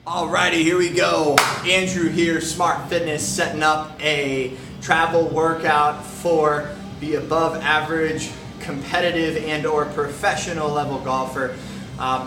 Alrighty, here we go. Andrew here, Smart Fitness, setting up a travel workout for the above average, competitive and or professional level golfer.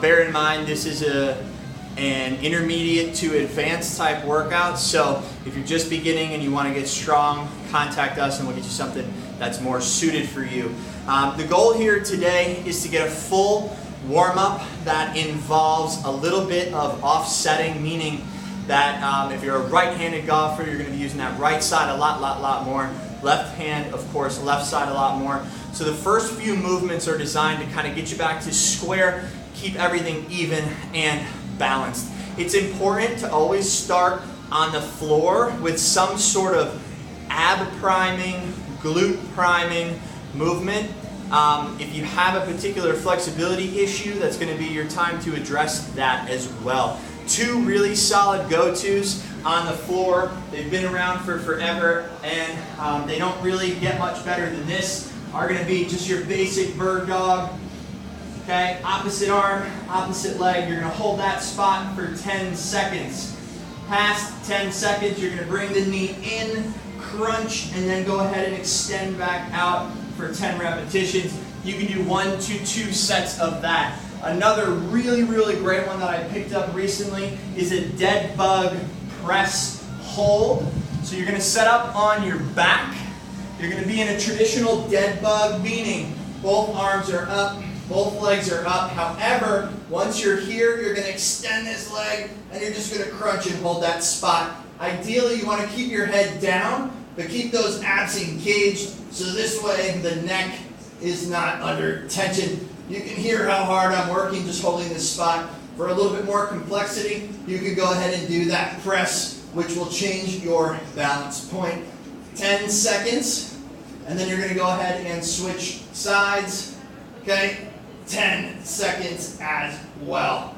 Bear in mind this is an intermediate to advanced type workout, so if you're just beginning and you want to get strong, contact us and we'll get you something that's more suited for you. The goal here today is to get a full warm-up that involves a little bit of offsetting, meaning that if you're a right-handed golfer, you're going to be using that right side a lot more. Left hand, of course, left side a lot more. So the first few movements are designed to kind of get you back to square, keep everything even and balanced. It's important to always start on the floor with some sort of ab priming, glute priming movement. If you have a particular flexibility issue, that's going to be your time to address that as well. Two really solid go-tos on the floor. They've been around for forever and they don't really get much better than this. Are going to be just your basic bird dog. Okay, opposite arm, opposite leg. You're going to hold that spot for 10 seconds. Past 10 seconds, you're going to bring the knee in, crunch, and then go ahead and extend back out for 10 repetitions. You can do 1 to 2 sets of that. Another really great one that I picked up recently is a dead bug press hold. So you're going to set up on your back. You're going to be in a traditional dead bug, meaning both arms are up, both legs are up. However, once you're here, you're going to extend this leg and you're just going to crunch and hold that spot. Ideally, you want to keep your head down, but keep those abs engaged so this way the neck is not under tension. You can hear how hard I'm working just holding this spot. For a little bit more complexity, you can go ahead and do that press, which will change your balance point. 10 seconds, and then you're going to go ahead and switch sides. Okay, 10 seconds as well.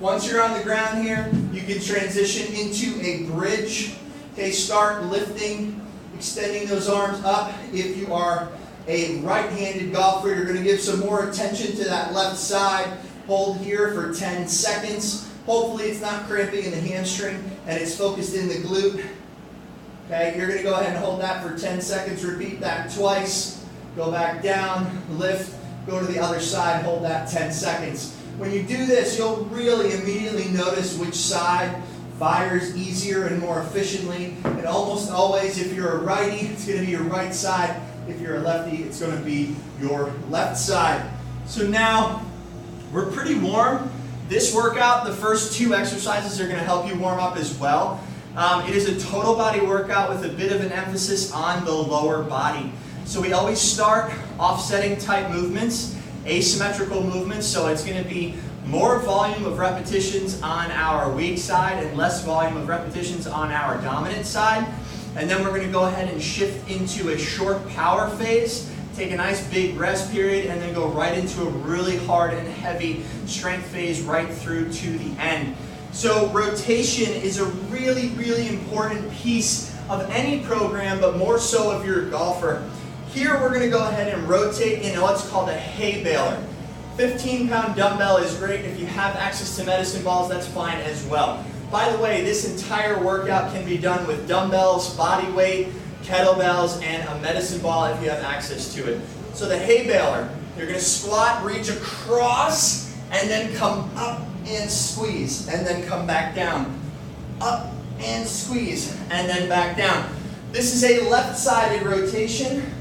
Once you're on the ground here, you can transition into a bridge. Okay, start lifting, extending those arms up. If you are a right-handed golfer, you're going to give some more attention to that left side. Hold here for 10 seconds. Hopefully it's not cramping in the hamstring and it's focused in the glute. Okay, you're going to go ahead and hold that for 10 seconds. Repeat that twice. Go back down, lift, go to the other side, hold that 10 seconds. When you do this, you'll really immediately notice which side fires easier and more efficiently. And almost always, if you're a righty, it's going to be your right side. If you're a lefty, it's going to be your left side. So now, we're pretty warm. This workout, the first 2 exercises are going to help you warm up as well. It is a total body workout with a bit of an emphasis on the lower body. So we always start offsetting type movements, asymmetrical movements, so it's going to be more volume of repetitions on our weak side and less volume of repetitions on our dominant side. And then we're going to go ahead and shift into a short power phase, take a nice big rest period, and then go right into a really hard and heavy strength phase right through to the end. So rotation is a really important piece of any program, but more so if you're a golfer. Here we're going to go ahead and rotate in what's called a hay baler. 15-pound dumbbell is great. If you have access to medicine balls, that's fine as well. By the way, this entire workout can be done with dumbbells, body weight, kettlebells, and a medicine ball if you have access to it. So the hay baler, you're going to squat, reach across, and then come up and squeeze, and then come back down. Up and squeeze, and then back down. This is a left-sided rotation.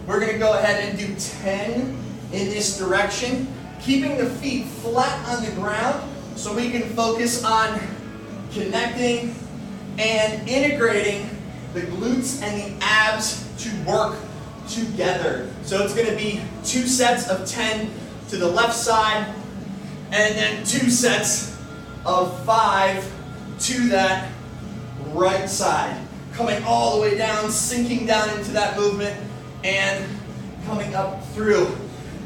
We're going to go ahead and do 10 in this direction, keeping the feet flat on the ground so we can focus on connecting and integrating the glutes and the abs to work together. So it's going to be 2 sets of 10 to the left side and then 2 sets of 5 to that right side. Coming all the way down, sinking down into that movement and coming up through.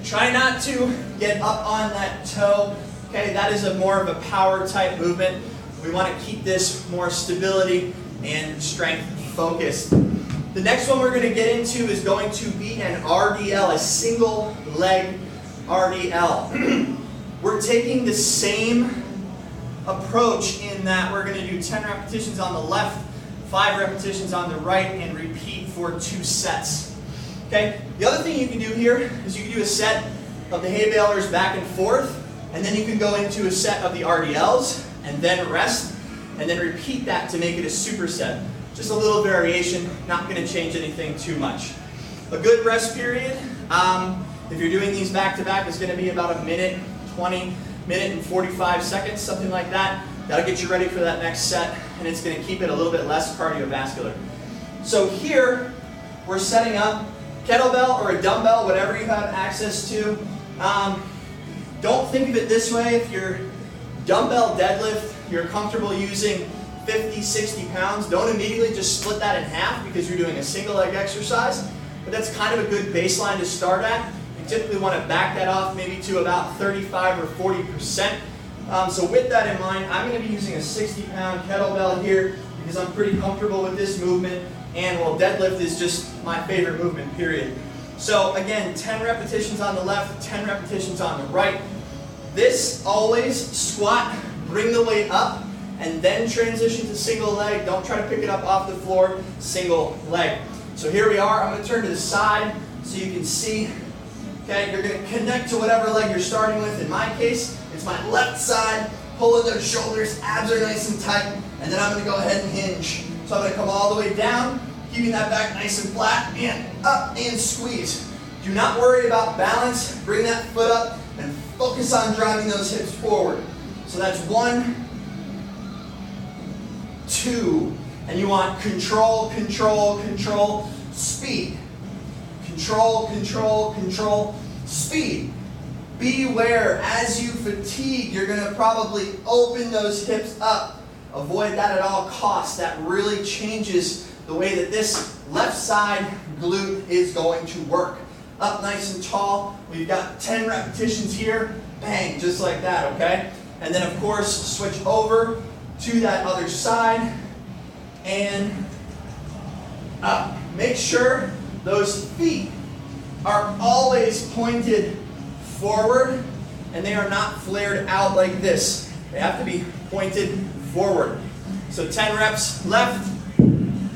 Try not to get up on that toe. Okay, that is more of a power type movement. We want to keep this more stability and strength focused. The next one we're going to get into is going to be an RDL, a single leg RDL. We're taking the same approach in that we're going to do 10 repetitions on the left, 5 repetitions on the right, and repeat for 2 sets. Okay? The other thing you can do here is you can do a set of the hay balers back and forth, and then you can go into a set of the RDLs, and then rest, and then repeat that to make it a superset. Just a little variation, not going to change anything too much. A good rest period, if you're doing these back to back, is going to be about a minute, 20, minute and 45 seconds, something like that. That'll get you ready for that next set, and it's going to keep it a little bit less cardiovascular. So here, we're setting up kettlebell or a dumbbell, whatever you have access to. Don't think of it this way. If you're dumbbell deadlift, you're comfortable using 50, 60 pounds, don't immediately just split that in half because you're doing a single leg exercise, but that's kind of a good baseline to start at. You typically want to back that off maybe to about 35 or 40%. So with that in mind, I'm going to be using a 60-pound kettlebell here because I'm pretty comfortable with this movement, and well, deadlift is just my favorite movement, period. So again, 10 repetitions on the left, 10 repetitions on the right. This always squat, bring the weight up, and then transition to single leg. Don't try to pick it up off the floor, single leg. So here we are. I'm going to turn to the side so you can see. Okay, you're going to connect to whatever leg you're starting with. In my case, it's my left side, pulling those shoulders, abs are nice and tight, and then I'm going to go ahead and hinge. So I'm going to come all the way down, keeping that back nice and flat, and up and squeeze. Do not worry about balance. Bring that foot up and focus on driving those hips forward. So that's 1, 2, and you want control, control, control, speed. Control, control, control, speed. Beware, as you fatigue, you're going to probably open those hips up. Avoid that at all costs. That really changes the way that this left side glute is going to work. Up nice and tall. We've got 10 repetitions here. Bang, just like that, okay? And then, of course, switch over to that other side and up. Make sure those feet are always pointed forward and they are not flared out like this. They have to be pointed forward. So 10 reps left,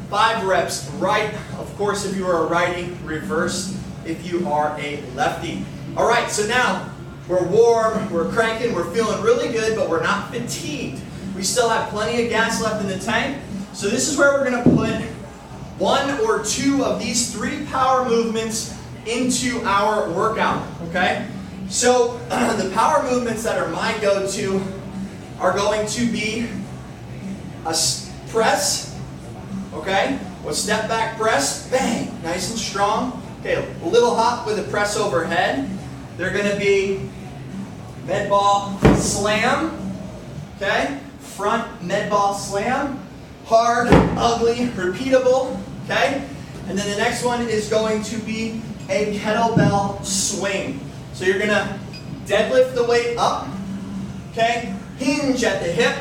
5 reps right. Of course, if you are a righty, reverse if you are a lefty. All right, so now we're warm, we're cranking, we're feeling really good, but we're not fatigued. We still have plenty of gas left in the tank. So this is where we're going to put 1 or 2 of these 3 power movements into our workout, okay? So the power movements that are my go-to are going to be a press, okay? A step back press, bang, nice and strong. Okay, a little hop with a press overhead. They're going to be med ball slam, okay? Front med ball slam, hard, ugly, repeatable, okay? And then the next one is going to be a kettlebell swing. So you're going to deadlift the weight up, okay? Hinge at the hip,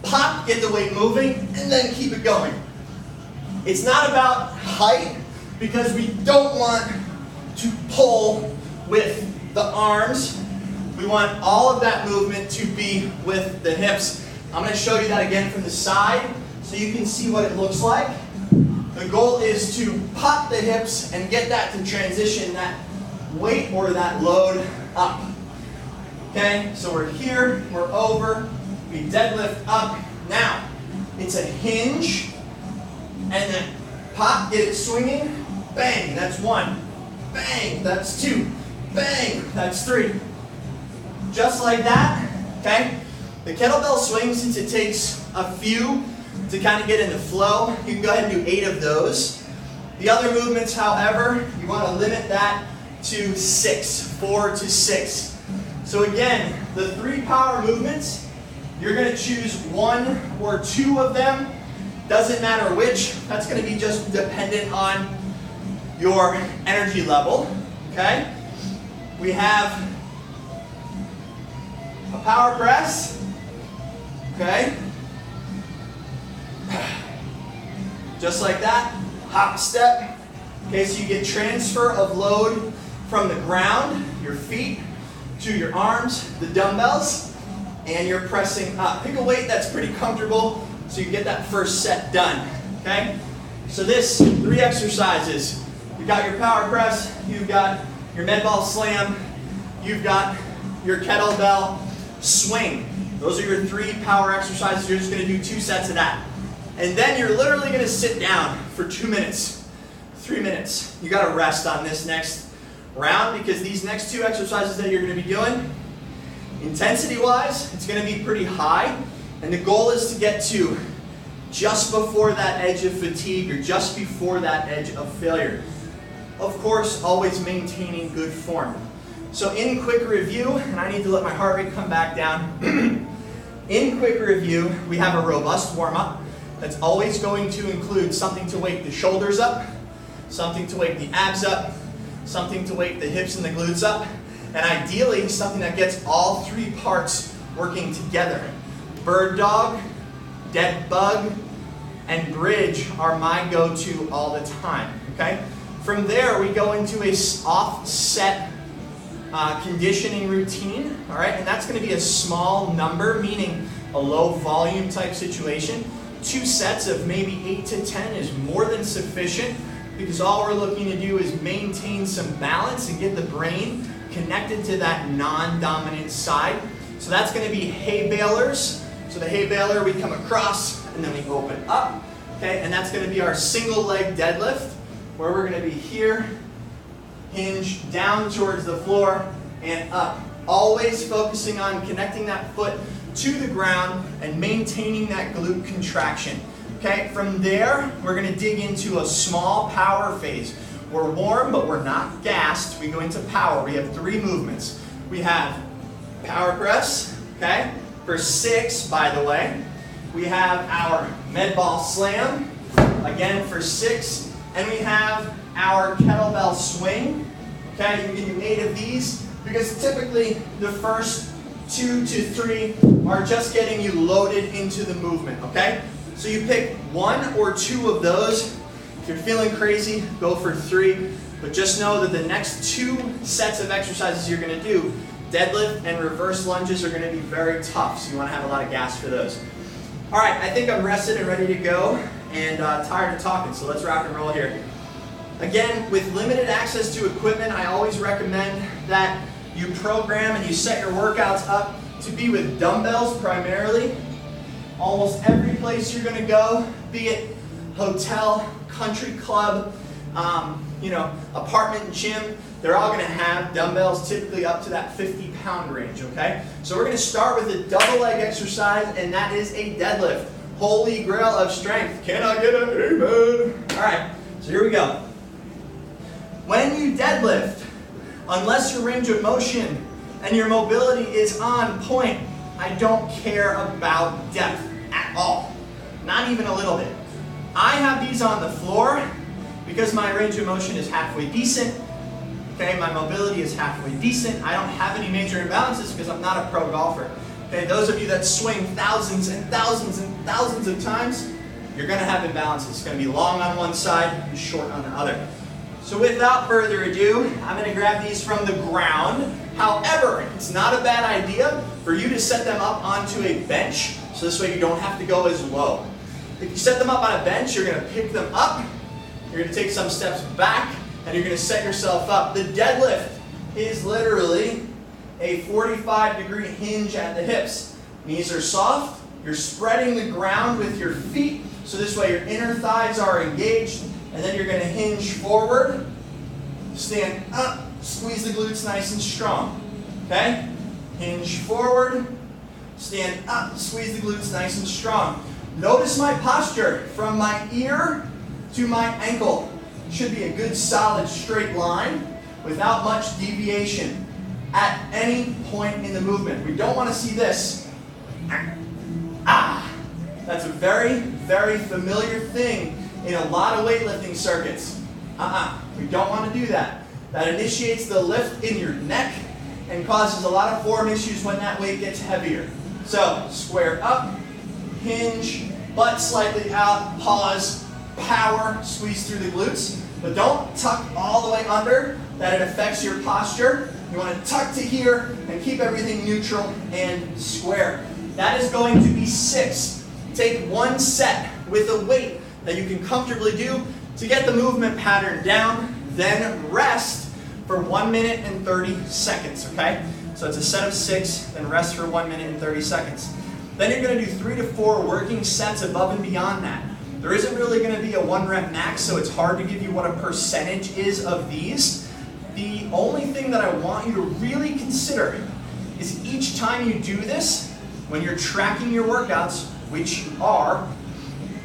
pop, get the weight moving, and then keep it going. It's not about height because we don't want to pull with the arms. We want all of that movement to be with the hips. I'm going to show you that again from the side so you can see what it looks like. The goal is to pop the hips and get that to transition that weight or that load up. Okay, so we're here, we're over, we deadlift up. Now, it's a hinge, and then pop, get it swinging, bang, that's 1, bang, that's 2, bang, that's 3. Just like that, okay? The kettlebell swing, since it takes a few to kind of get in the flow, you can go ahead and do 8 of those. The other movements, however, you want to limit that to 6, 4 to 6. So again, the 3 power movements, you're going to choose 1 or 2 of them. Doesn't matter which. That's going to be just dependent on your energy level. Okay? We have a power press. Okay? Just like that. Hop step. Okay, so you get transfer of load from the ground, your feet, to your arms, the dumbbells. and you're pressing up. Pick a weight that's pretty comfortable so you can get that first set done, okay? So this, 3 exercises. You've got your power press, you've got your med ball slam, you've got your kettlebell swing. Those are your 3 power exercises. You're just gonna do 2 sets of that. And then you're literally gonna sit down for 2 minutes, 3 minutes. You gotta rest on this next round because these next 2 exercises that you're gonna be doing, intensity-wise, it's gonna be pretty high. And the goal is to get to just before that edge of fatigue or just before that edge of failure. Of course, always maintaining good form. So in quick review, and I need to let my heart rate come back down. In quick review, we have a robust warm-up that's always going to include something to wake the shoulders up, something to wake the abs up, something to wake the hips and the glutes up, and ideally something that gets all 3 parts working together. Bird dog, dead bug, and bridge are my go-to all the time, okay? From there, we go into a offset conditioning routine, all right? And that's gonna be a small number, meaning a low volume type situation. 2 sets of maybe 8 to 10 is more than sufficient because all we're looking to do is maintain some balance and get the brain connected to that non-dominant side. So that's gonna be hay balers. So the hay baler, we come across and then we open up, okay? And that's gonna be our single leg deadlift, where we're gonna be here, hinge down towards the floor and up. Always focusing on connecting that foot to the ground and maintaining that glute contraction. Okay, from there, we're gonna dig into a small power phase. We're warm, but we're not gassed. We go into power. We have 3 movements. We have power press, okay, for 6, by the way. We have our med ball slam, again for 6. And we have our kettlebell swing, okay? You can do 8 of these because typically the first 2 to 3 are just getting you loaded into the movement, okay? So you pick 1 or 2 of those. If you're feeling crazy, go for 3. But just know that the next 2 sets of exercises you're gonna do, deadlift and reverse lunges, are gonna be very tough. So you wanna have a lot of gas for those. All right, I think I'm rested and ready to go and tired of talking, so let's rock and roll here. Again, with limited access to equipment, I always recommend that you program and you set your workouts up to be with dumbbells primarily. Almost every place you're gonna go, be it hotel, country club, apartment gym, they're all gonna have dumbbells typically up to that 50-pound range, okay? So we're gonna start with a double leg exercise, and that is a deadlift. Holy grail of strength. Can I get an amen? All right, so here we go. When you deadlift, unless your range of motion and your mobility is on point, I don't care about depth at all. Not even a little bit. I have these on the floor because my range of motion is halfway decent. Okay, my mobility is halfway decent. I don't have any major imbalances because I'm not a pro golfer. Okay, those of you that swing thousands and thousands and thousands of times, you're gonna have imbalances. It's gonna be long on one side and short on the other. So without further ado, I'm gonna grab these from the ground. However, it's not a bad idea for you to set them up onto a bench, so this way you don't have to go as low. If you set them up on a bench, you're gonna pick them up, you're gonna take some steps back, and you're gonna set yourself up. The deadlift is literally a 45-degree hinge at the hips. Knees are soft, you're spreading the ground with your feet, so this way your inner thighs are engaged, and then you're gonna hinge forward, stand up, squeeze the glutes nice and strong, okay? Hinge forward, stand up, squeeze the glutes nice and strong. Notice my posture from my ear to my ankle. Should be a good solid straight line without much deviation at any point in the movement. We don't want to see this. That's a very, very familiar thing in a lot of weightlifting circuits. We don't want to do that. That initiates the lift in your neck and causes a lot of form issues when that weight gets heavier. So square up, hinge, butt slightly out, pause, power, squeeze through the glutes, but don't tuck all the way under that it affects your posture You want to tuck to here and keep everything neutral and square. That is going to be 6. Take 1 set with a weight that you can comfortably do to get the movement pattern down, then rest for 1 minute and 30 seconds, okay? So it's a set of 6, then rest for 1 minute and 30 seconds. Then you're going to do 3 to 4 working sets above and beyond that. There isn't really going to be a 1 rep max, so it's hard to give you what a percentage is of these. The only thing that I want you to really consider is each time you do this, when you're tracking your workouts, which you are,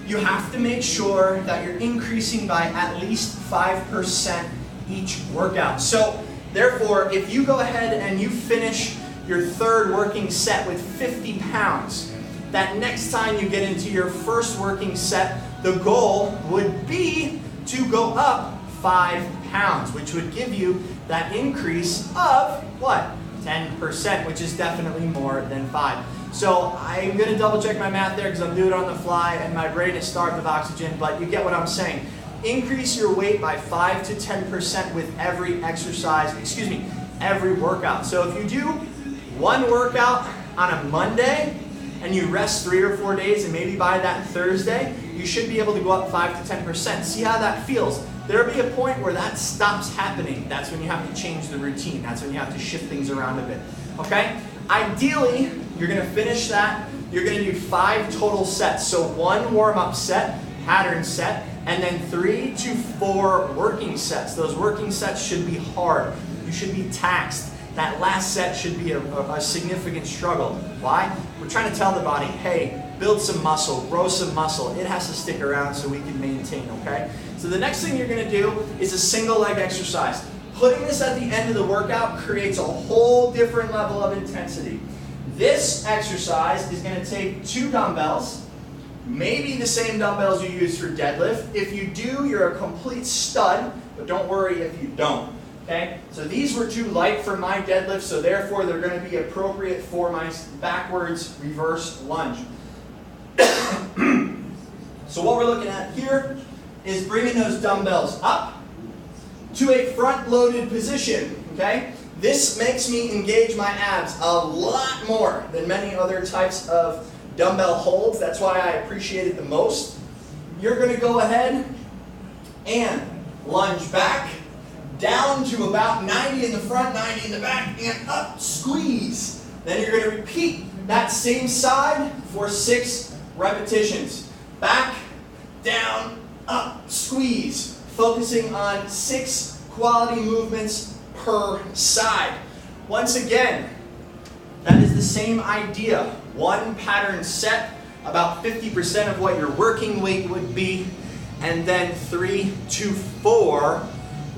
you have to make sure that you're increasing by at least 5% each workout. So therefore, if you go ahead and you finish your 3rd working set with 50 pounds, that next time you get into your 1st working set, the goal would be to go up 5 pounds, which would give you that increase of what? 10%, which is definitely more than 5. So I'm going to double check my math there because I'm doing it on the fly and my brain is starved of oxygen, but you get what I'm saying. Increase your weight by 5 to 10% with every exercise, every workout. So if you do 1 workout on a Monday and you rest 3 or 4 days, and maybe by that Thursday, you should be able to go up 5 to 10%. See how that feels. There'll be a point where that stops happening. That's when you have to change the routine. That's when you have to shift things around a bit. Okay? Ideally, you're going to finish that. You're going to do 5 total sets. So 1 warm-up set, pattern set, and then 3 to 4 working sets. Those working sets should be hard. You should be taxed. That last set should be a significant struggle. Why? We're trying to tell the body, hey, build some muscle, grow some muscle. It has to stick around so we can maintain, okay? So the next thing you're going to do is a single leg exercise. Putting this at the end of the workout creates a whole different level of intensity. This exercise is going to take 2 dumbbells, maybe the same dumbbells you use for deadlift. If you do, you're a complete stud, but don't worry if you don't. Okay? So these were too light for my deadlift, so therefore they're going to be appropriate for my backwards reverse lunge. So what we're looking at here is bringing those dumbbells up to a front-loaded position. Okay? This makes me engage my abs a lot more than many other types of dumbbell holds. That's why I appreciate it the most. You're going to go ahead and lunge back, down to about 90 in the front, 90 in the back, and up, squeeze. Then you're going to repeat that same side for 6 repetitions. Back, down, up, squeeze. Focusing on 6 quality movements per side. Once again, that is the same idea. 1 pattern set, about 50% of what your working weight would be, and then 3 to 4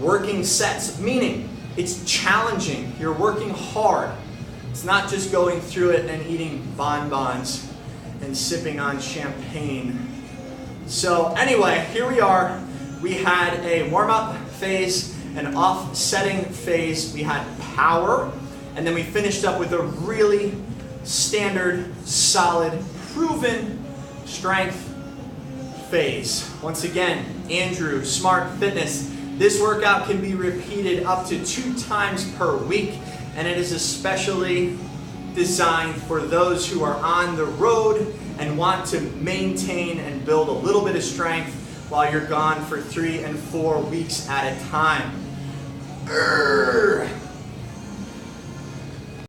working sets, meaning it's challenging. You're working hard. It's not just going through it and eating bonbons and sipping on champagne. So anyway, here we are. We had a warm-up phase, an offsetting phase. We had power, and then we finished up with a really standard, solid, proven strength phase. Once again, Andrew, Smart Fitness. This workout can be repeated up to 2 times per week, and it is especially designed for those who are on the road and want to maintain and build a little bit of strength while you're gone for 3 and 4 weeks at a time.